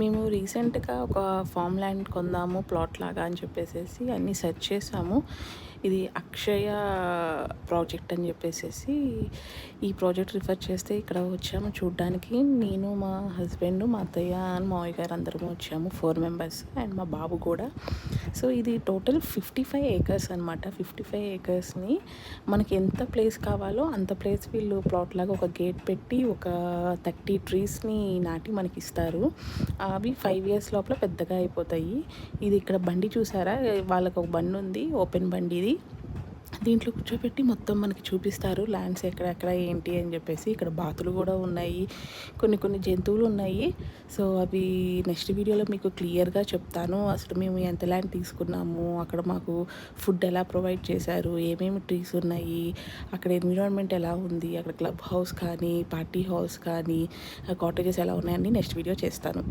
మేము రీసెంట్‌గా ఒక ఫార్మ్ ల్యాండ్ కొందాము ప్లాట్ లాగా అని చెప్పేసేసి అన్నీ సెర్చ్ చేసాము. ఇది అక్షయ ప్రాజెక్ట్ అని చెప్పేసేసి ఈ ప్రాజెక్ట్ రిఫర్ చేస్తే ఇక్కడ వచ్చాము చూడ్డానికి. నేను, మా హస్బెండ్, మా అత్తయ్య అండ్ మావయ్య గారు అందరం వచ్చాము. 4 మెంబర్స్ అండ్ మా బాబు కూడా. సో ఇది టోటల్ 55 ఏకర్స్ అనమాట. 55 ఏకర్స్‌ని మనకి ఎంత ప్లేస్ కావాలో అంత ప్లేస్ వీళ్ళు ప్లాట్ లాగా ఒక గేట్ పెట్టి ఒక 30 ట్రీస్‌ని నాటి మనకిస్తారు. అవి 5 ఇయర్స్ లోపల పెద్దగా అయిపోతాయి. ఇది ఇక్కడ బండి చూసారా? వాళ్ళకి ఒక బండి ఉంది. ఓపెన్ బండి ఇది. దీంట్లో కూర్చోబెట్టి మొత్తం మనకి చూపిస్తారు ల్యాండ్స్ ఎక్కడెక్కడ ఏంటి అని చెప్పేసి. ఇక్కడ బాతులు కూడా ఉన్నాయి. కొన్ని జంతువులు ఉన్నాయి. సో అవి నెక్స్ట్ వీడియోలో మీకు క్లియర్‌గా చెప్తాను. అసలు మేము ఎంత ల్యాండ్ తీసుకున్నాము, అక్కడ మాకు ఫుడ్ ఎలా ప్రొవైడ్ చేశారు, ఏమేమి ట్రీస్ ఉన్నాయి, అక్కడ ఎన్విరాన్మెంట్ ఎలా ఉంది, అక్కడ క్లబ్ హౌస్ కానీ, పార్టీ హాల్స్ కానీ, కాటేజెస్ ఎలా ఉన్నాయని నెక్స్ట్ వీడియో చేస్తాను.